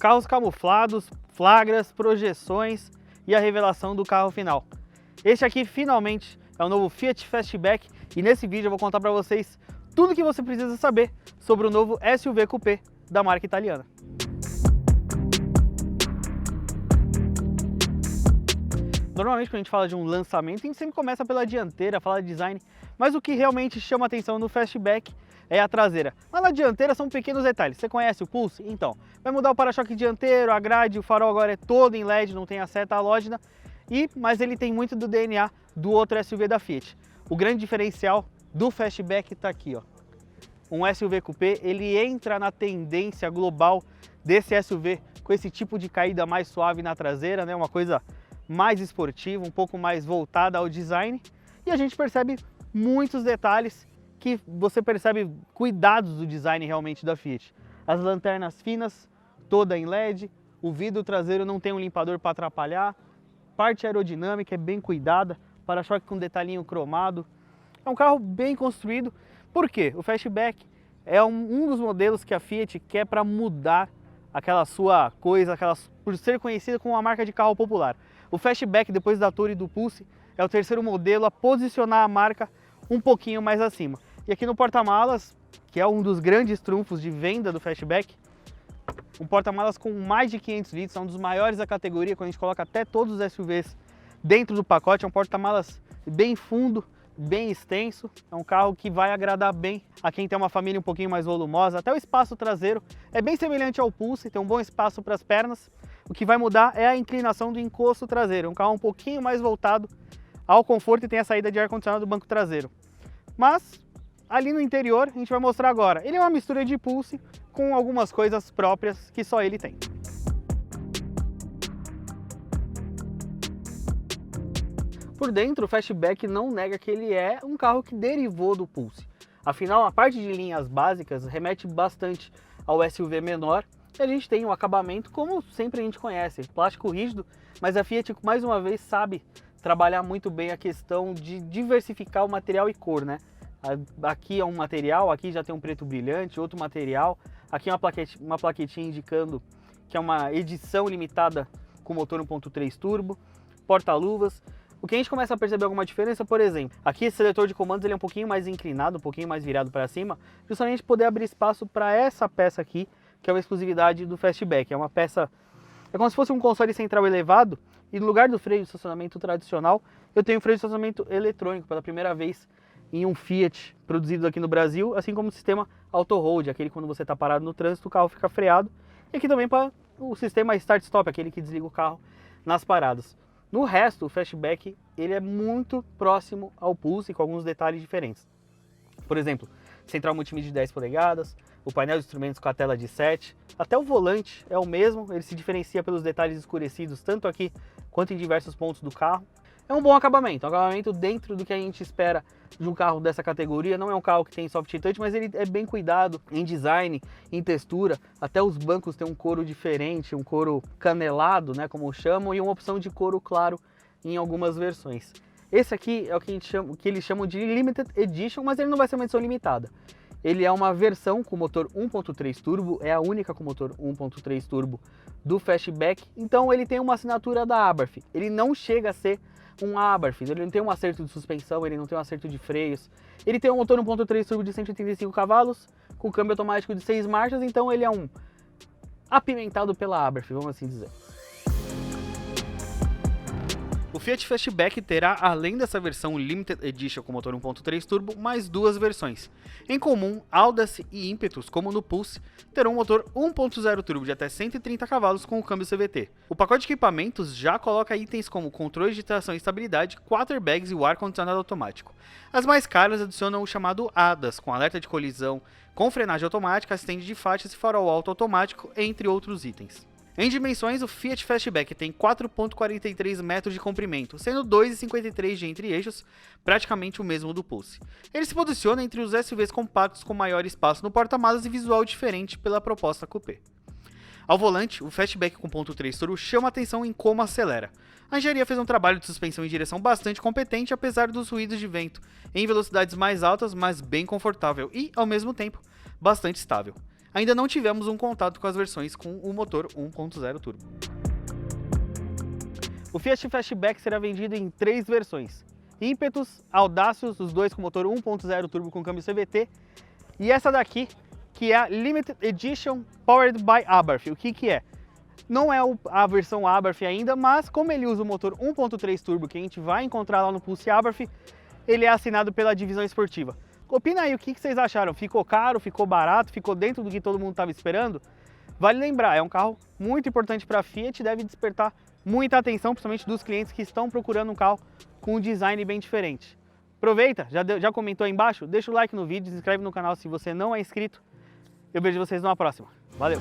carros camuflados, flagras, projeções e a revelação do carro final. Este aqui finalmente é o novo Fiat Fastback e nesse vídeo eu vou contar para vocês tudo o que você precisa saber sobre o novo SUV Coupé da marca italiana. Normalmente quando a gente fala de um lançamento, a gente sempre começa pela dianteira, fala de design, mas o que realmente chama atenção no Fastback é a traseira. Mas na dianteira são pequenos detalhes. Você conhece o Pulse? Então, vai mudar o para-choque dianteiro, a grade, o farol agora é todo em LED, não tem a seta halógena, mas ele tem muito do DNA do outro SUV da Fiat. O grande diferencial do Fastback está aqui, ó. Um SUV Coupé, ele entra na tendência global desse SUV com esse tipo de caída mais suave na traseira, né? Uma coisa mais esportiva, um pouco mais voltada ao design, e a gente percebe muitos detalhes que você percebe cuidados do design realmente da Fiat. As lanternas finas, toda em LED, o vidro traseiro não tem um limpador para atrapalhar, parte aerodinâmica é bem cuidada, para-choque com detalhinho cromado. É um carro bem construído. Por quê? O Fastback é um dos modelos que a Fiat quer para mudar aquela sua coisa, por ser conhecida como uma marca de carro popular. O Fastback, depois da Tourer e do Pulse, é o terceiro modelo a posicionar a marca um pouquinho mais acima. E aqui no porta-malas, que é um dos grandes trunfos de venda do Fastback, um porta-malas com mais de 500 litros, é um dos maiores da categoria, quando a gente coloca até todos os SUVs dentro do pacote. É um porta-malas bem fundo, bem extenso, é um carro que vai agradar bem a quem tem uma família um pouquinho mais volumosa. Até o espaço traseiro é bem semelhante ao Pulse, tem um bom espaço para as pernas. O que vai mudar é a inclinação do encosto traseiro, um carro um pouquinho mais voltado ao conforto e tem a saída de ar-condicionado do banco traseiro. Mas ali no interior a gente vai mostrar agora. Ele é uma mistura de Pulse com algumas coisas próprias que só ele tem. Por dentro, o Fastback não nega que ele é um carro que derivou do Pulse. Afinal, a parte de linhas básicas remete bastante ao SUV menor e a gente tem um acabamento como sempre a gente conhece, plástico rígido, mas a Fiat mais uma vez sabe trabalhar muito bem a questão de diversificar o material e cor, né? Aqui é um material, aqui já tem um preto brilhante, outro material, aqui é uma plaquetinha indicando que é uma edição limitada com motor 1.3 turbo, porta-luvas. O que a gente começa a perceber alguma diferença, por exemplo, aqui esse seletor de comandos ele é um pouquinho mais inclinado, um pouquinho mais virado para cima, justamente poder abrir espaço para essa peça aqui, que é uma exclusividade do Fastback. É uma peça, é como se fosse um console central elevado, e no lugar do freio de estacionamento tradicional, eu tenho um freio de estacionamento eletrônico pela primeira vez em um Fiat produzido aqui no Brasil, assim como o sistema Auto Hold, aquele quando você está parado no trânsito, o carro fica freado, e aqui também para o sistema Start-Stop, aquele que desliga o carro nas paradas. No resto, o Fastback ele é muito próximo ao Pulse, com alguns detalhes diferentes. Por exemplo, central multimídia de 10 polegadas, o painel de instrumentos com a tela de 7, até o volante é o mesmo, ele se diferencia pelos detalhes escurecidos, tanto aqui quanto em diversos pontos do carro. É um bom acabamento, dentro do que a gente espera de um carro dessa categoria. Não é um carro que tem soft touch, mas ele é bem cuidado em design, em textura. Até os bancos têm um couro diferente, um couro canelado, né, como chamam, e uma opção de couro claro em algumas versões. Esse aqui é o que eles chamam de Limited Edition, mas ele não vai ser uma edição limitada. Ele é uma versão com motor 1.3 turbo, é a única com motor 1.3 turbo do Fastback, então ele tem uma assinatura da Abarth. Ele não chega a ser um Abarth, ele não tem um acerto de suspensão, ele não tem um acerto de freios. Ele tem um motor 1.3 turbo de 185 cavalos, com câmbio automático de 6 marchas, então ele é um apimentado pela Abarth, vamos assim dizer. O Fiat Fastback terá, além dessa versão Limited Edition com motor 1.3 turbo, mais duas versões. Em comum, Audace e Impetus, como no Pulse, terão um motor 1.0 turbo de até 130 cavalos com o câmbio CVT. O pacote de equipamentos já coloca itens como controle de tração e estabilidade, 4 airbags e o ar-condicionado automático. As mais caras adicionam o chamado ADAS, com alerta de colisão, com frenagem automática, assistente de faixas e farol alto automático, entre outros itens. Em dimensões, o Fiat Fastback tem 4,43 metros de comprimento, sendo 2,53 de entre-eixos, praticamente o mesmo do Pulse. Ele se posiciona entre os SUVs compactos com maior espaço no porta-malas e visual diferente pela proposta coupé. Ao volante, o Fastback com 1.3 turbo chama atenção em como acelera. A engenharia fez um trabalho de suspensão e direção bastante competente, apesar dos ruídos de vento, em velocidades mais altas, mas bem confortável e, ao mesmo tempo, bastante estável. ainda não tivemos um contato com as versões com o motor 1.0 turbo. O Fiat Fastback será vendido em 3 versões: Impetus, Audacious, os dois com motor 1.0 turbo com câmbio CVT, e essa daqui, que é a Limited Edition Powered by Abarth. O que é? Não é a versão Abarth ainda, mas como ele usa o motor 1.3 turbo que a gente vai encontrar lá no Pulse Abarth, ele é assinado pela divisão esportiva. Opina aí o que vocês acharam, ficou caro, ficou barato, ficou dentro do que todo mundo estava esperando? Vale lembrar, é um carro muito importante para a Fiat, deve despertar muita atenção, principalmente dos clientes que estão procurando um carro com um design bem diferente. Aproveita, já comentou aí embaixo? Deixa o like no vídeo, se inscreve no canal se você não é inscrito. Eu vejo vocês numa próxima. Valeu!